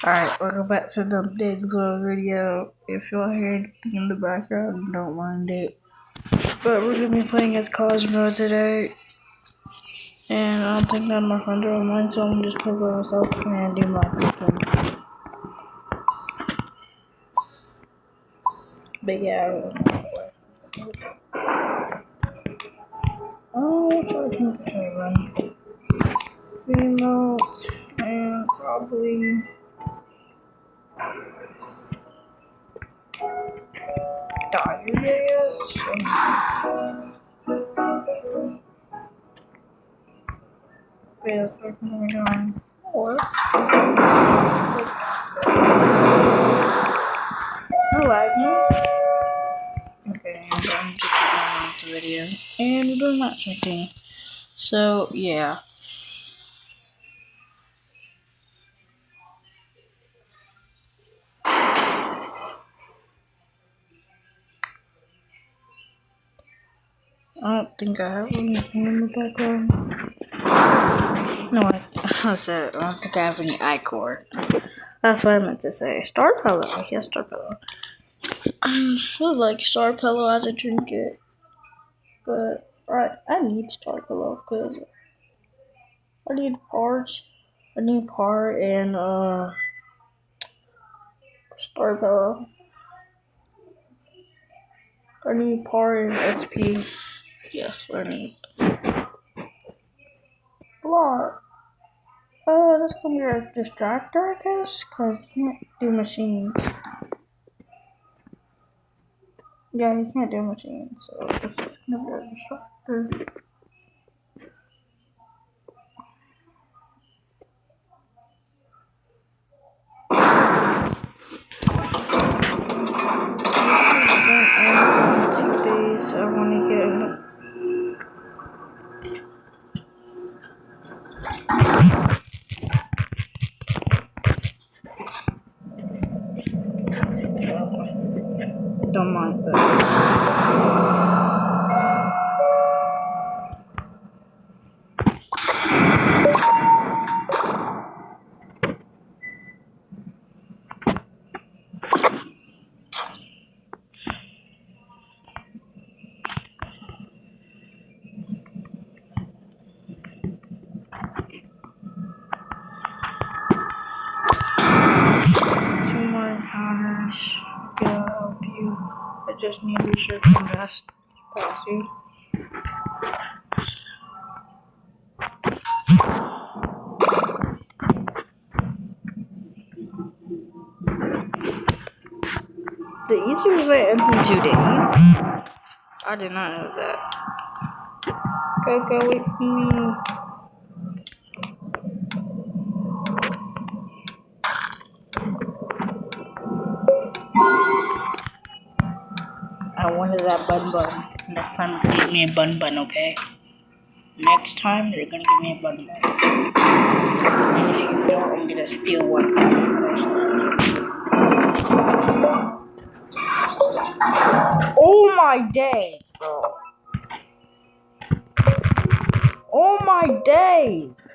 Alright, welcome back to the Daily Little video. If y'all hear anything in the background, don't mind it. But we're gonna be playing as Cosmo today. And I don't think none of my friends are online, so I'm just gonna go myself and do my freaking. But yeah, I don't know. Oh, try to think I run. Remote and probably diaries. Yeah, that's what I'm doing. Or no lagging. Okay, I'm going to keep the video. And we're doing matchmaking. So, yeah. I don't think I have anything in the background. No, I said I don't think I have any iCore. That's what I meant to say. Star Pillow. Yes, Star Pillow. I would like Star Pillow as a trinket. But, I need Star Pillow because I need parts. I need part and, Star Pillow. I need part and SP. Yes, I need. What? This gonna be a distractor, I guess, because you can't do machines. Yeah, you can't do machines, so this is gonna be a distractor. This event ends in 2 days, so I wanna get. Don't mind that. 2 more encounters. Gonna help you. I just need research and rest. Pass you. The Easter event ends in 2 days. I did not know that. Go with me. I wanted that bun. Next time you're gonna give me a bun, okay? Next time you're gonna give me a bun. And if you don't, I'm gonna steal one from you. Oh my days, bro. Oh my days.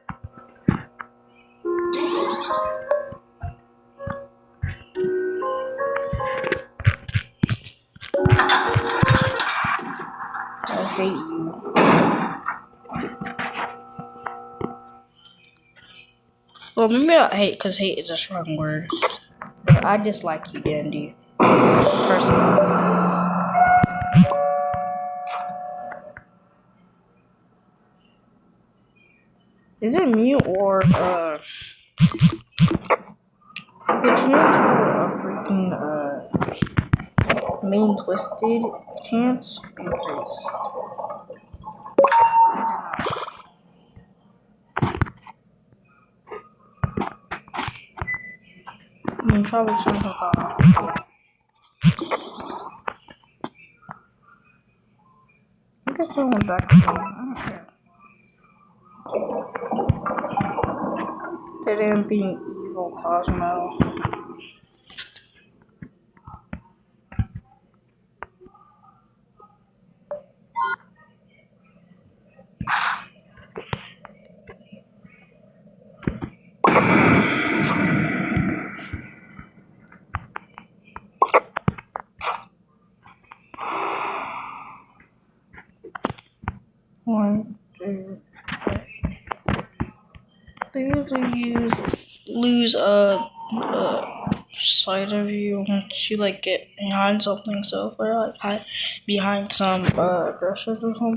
I hate you. Well, maybe not hate, because hate is a strong word. But I dislike you, Dandy. Personally. Is it me or, the chance for a freaking, main twisted chance increased? I mean, probably something off. I guess I went back to me. I don't care. Today I'm being evil, Cosmo. usually lose sight of you once you like get behind something. So if we're like hide behind some dressers or something,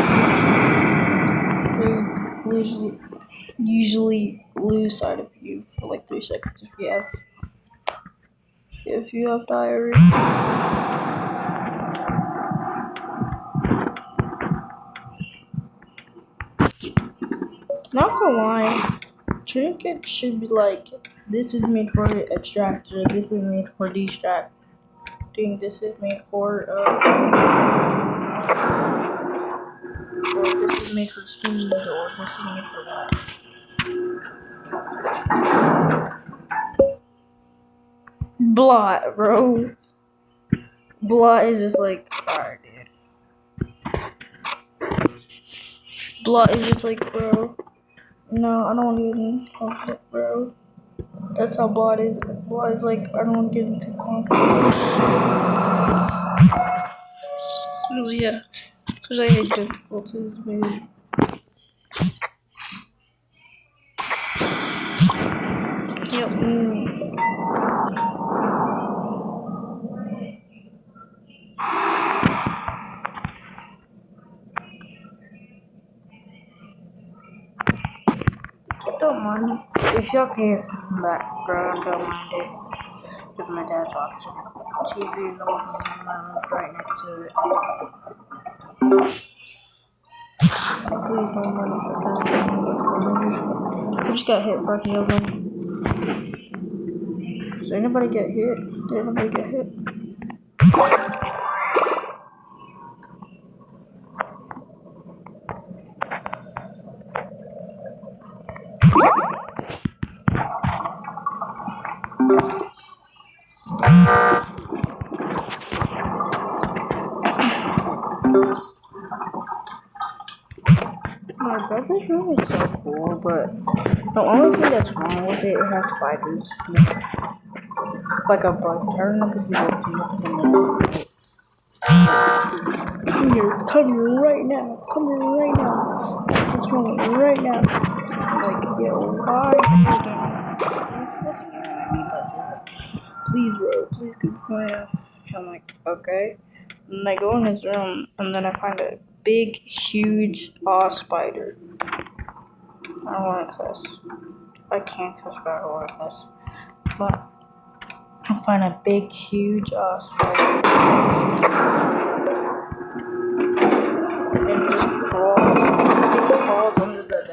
they usually lose sight of you for like 3 seconds if you have diarrhea. Not gonna lie, trinket should be like, this is made for extractor, this is made for distracting, this is made for or this is made for speed, or this is made for that. Blot, bro. Blot is just like, alright, dude. Blot is just like, bro. No, I don't want to get in conflict, bro. That's how Blot is. Blot is like, I don't want to get into conflict. Oh, yeah. Because I hate difficulties, man. Yep. Don't mind. If y'all can hear something background, don't mind it. Because my dad's watching TV and the one in my room right next to it. Please don't mind if I just got hit so I can heal them. Did anybody get hit? Did anybody get hit? My brother's room is so cool, but the only thing that's wrong with it, it has spiders. Like a bunch. I remember people come here right now. Come here right now. What's wrong right now? Like, yo, why? Please, bro, please come here. I'm like, okay. And I go in his room, and then I find a big, huge spider. I don't want to cuss. I can't cuss, but I don't want to cuss. But I find a big, huge spider. And it just crawls. It crawls under the bed.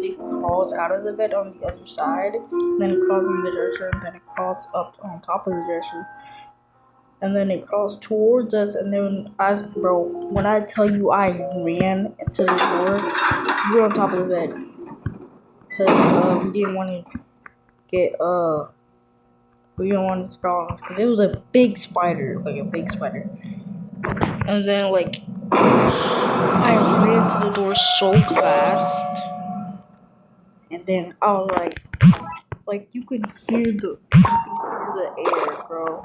It crawls out of the bed on the other side, then it crawls on the dresser, and then it crawls up on top of the dresser. And then it crawls towards us, and then when I tell you I ran to the door, we were on top of the bed. Because we didn't want to we didn't want to crawl on us, because it was a big spider, like a big spider. And then, like, I ran to the door so fast, and then I was like, you could hear the air, bro.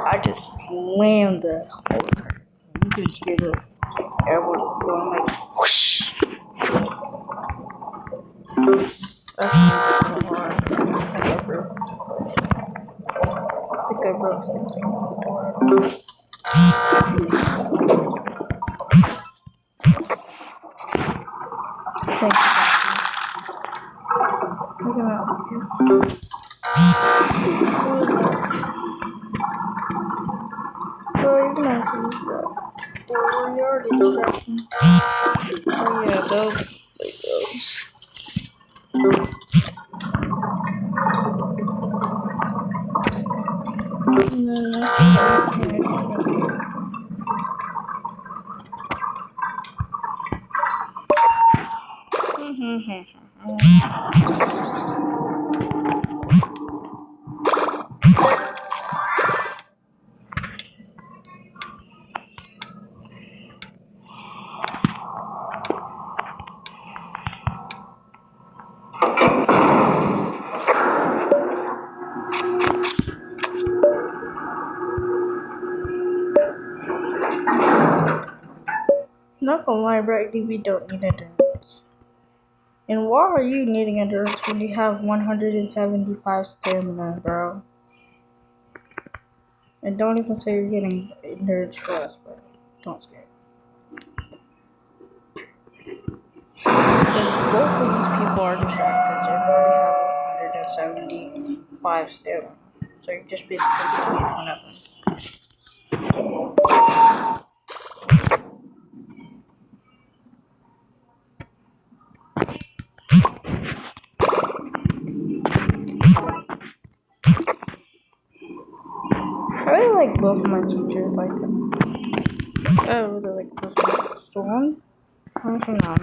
I just slammed the whole time. You could hear the air going like whoosh. That's not hard. I think I broke something. Thanks. Look at that. Well, you can also use that. Well, we already distracted. Oh yeah, those. Like those. And then not gonna lie, Bright TV don't need a And why are you needing endurance when you have 175 stamina, bro? And don't even say you're getting endurance first, bro. Don't scare. Because both of these people are distracted and already have 175 stamina. So you're just basically doing it for nothing. I really like both of my teachers. I really like both of my Storm. I'm from now,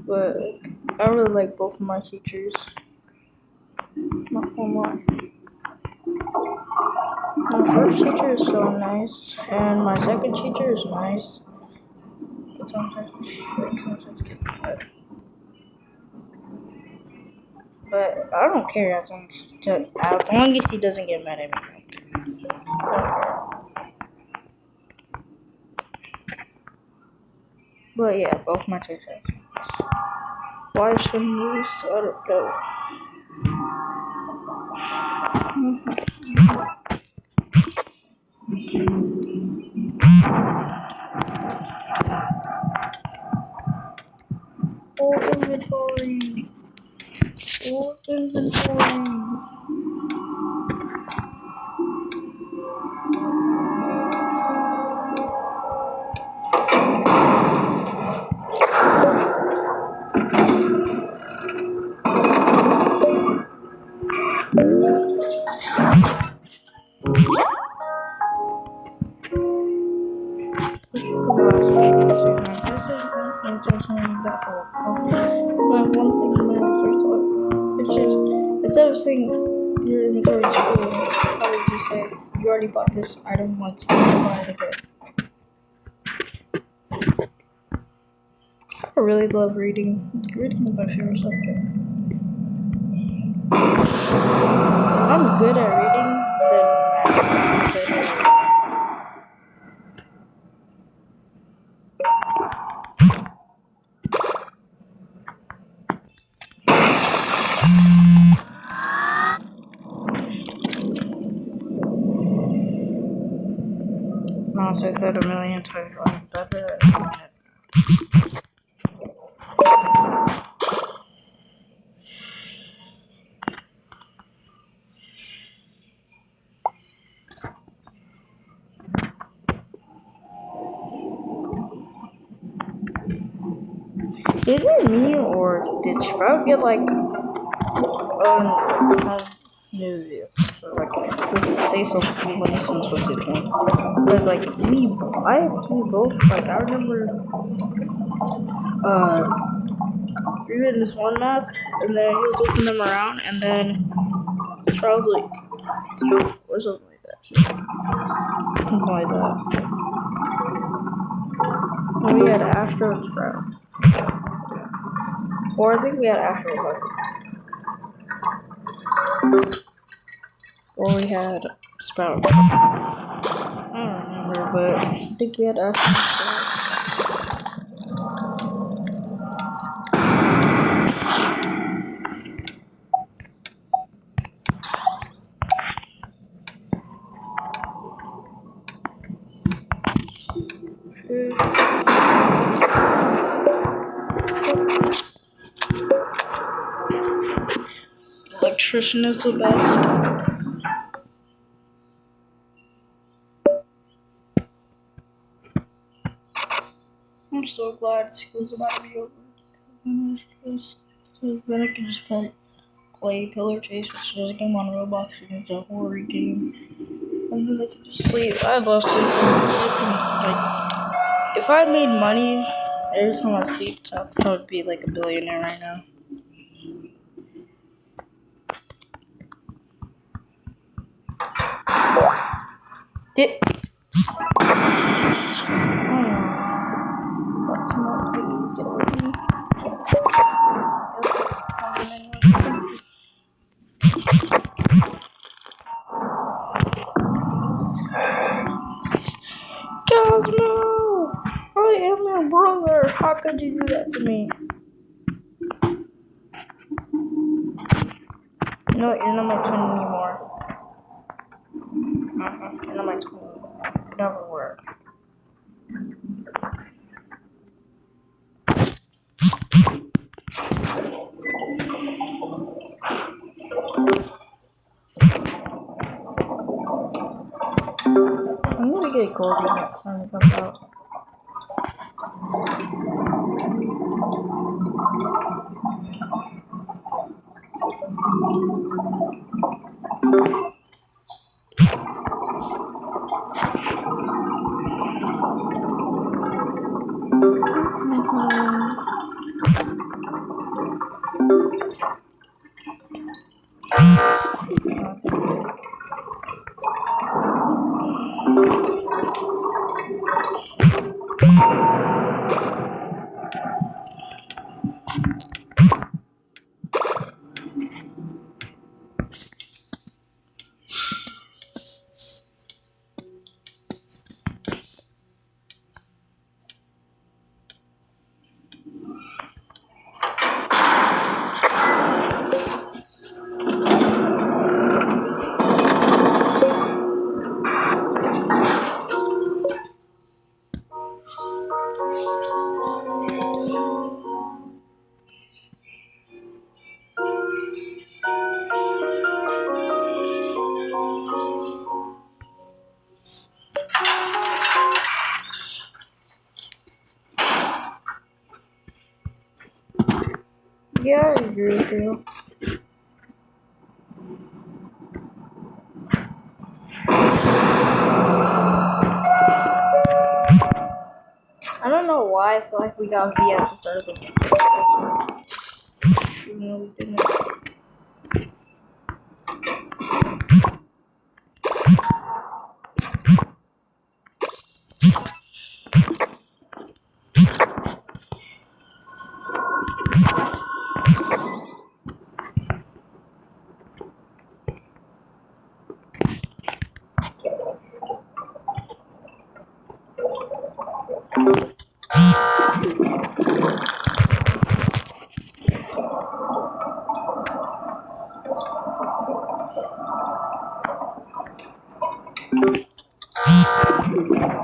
but I really like both of my teachers. Not gonna lie. My first teacher is so nice, and my second teacher is nice. But sometimes get mad. But I don't care as long as he doesn't get mad at me. I don't care. But yeah, both my teachers. Why is some loose? I don't know. Full inventory. Full inventory. Instead of saying your inventory is full, how would you say you already bought this item once, you buy it again? I really love reading. Reading is my favorite subject. I'm good at reading, then math. No, so I've said a million times. I'm better at reading it. Is it me or did Sprout get like new or like does it say something when since was it one? Because like we both like I remember reading this one map and then he was looking them around and then Sprout was like or something like that. Something like that. And we had Astro and Sprout. Or I think we had Astro Heart. Or we had Sprout. I don't remember, but I think we had Astro. Electrician is the best. I'm so glad school's about to be over. Because then I can just play Pillar Chase, which is a game on Roblox, and it's a horror game. And then I can just sleep. I love sleeping. Like, if I made money every time I sleep, I would be like a billionaire right now. Cosmo! I am your brother. How could you do that to me? No, you're not my twin anymore. You're not my twin anymore. Never were. I'm gonna get Goldie next time it comes out. Yeah, I agree with you. I don't know why I feel like we got V at the start of the game. Even though we didn't.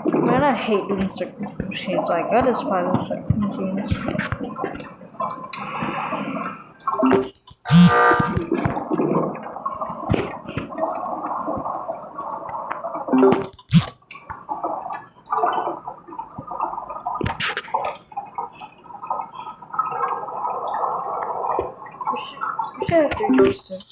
Man, I hate doing circle machines. Like, I despise those circle machines. We should have to use this.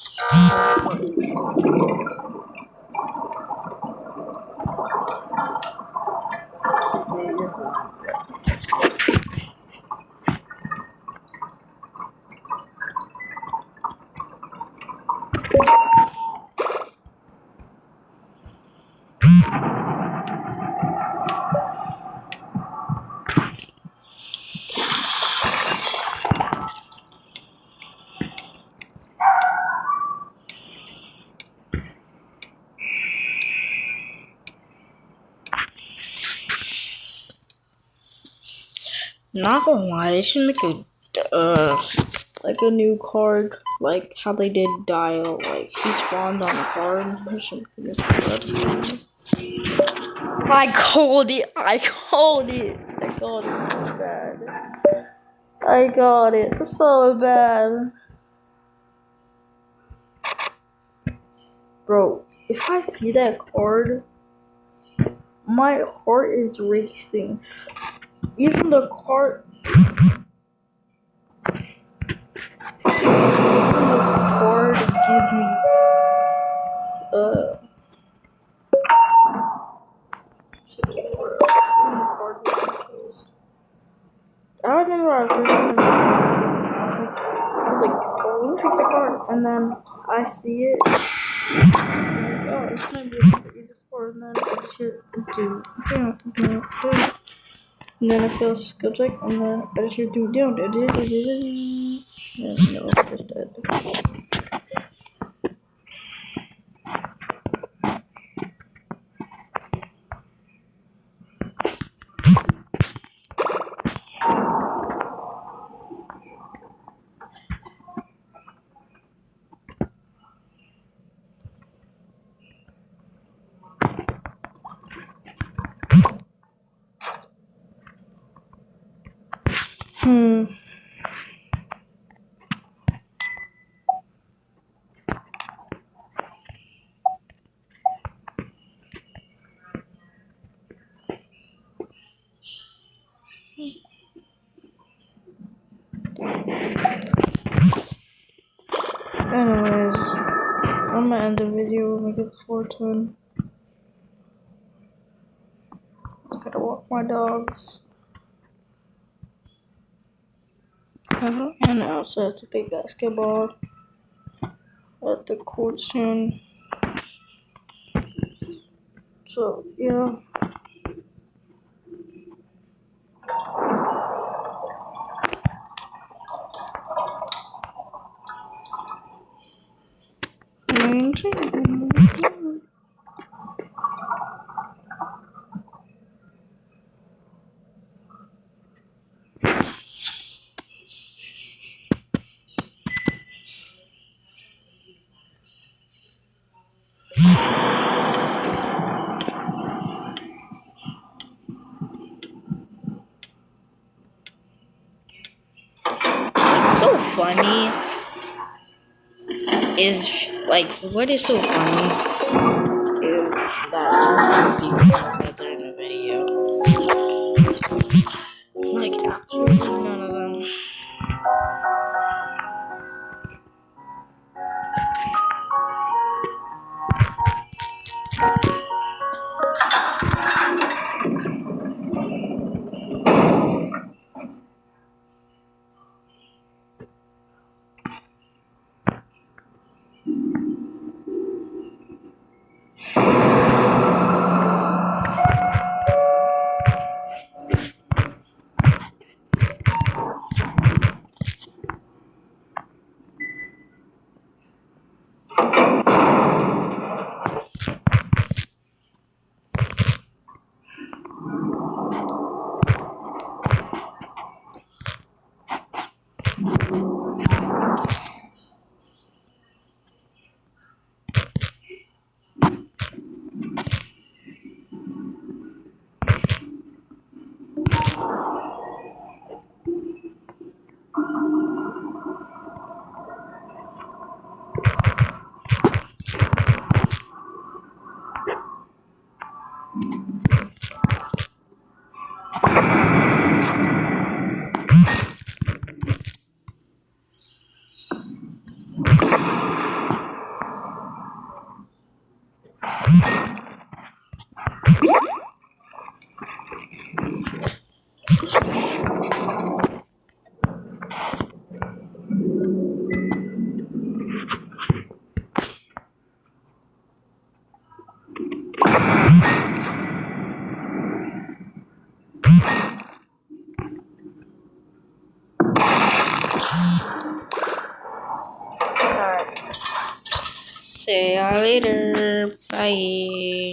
Not gonna lie, they should make a like a new card, like how they did Dial. Like he spawned on the card. They should make a new card. I called it. I called it. I called it so bad. I got it so bad, bro. If I see that card, my heart is racing. Even the card. Card give me I remember our first time I was like, oh, let me pick the card, and then I see it, and I'm like, oh, it's gonna be the easy card, and then I should do, and then I feel skill check, and then I should do down, and no, it's just dead. Hmm. Anyways, I'm gonna end the video when we get to 410. I gotta walk my dogs. And outside to play basketball at the court soon. So, yeah. What's so funny is, like, what is so funny is that people that they're in the video. Like, absolutely none of them. Alright. See y'all later. Bye.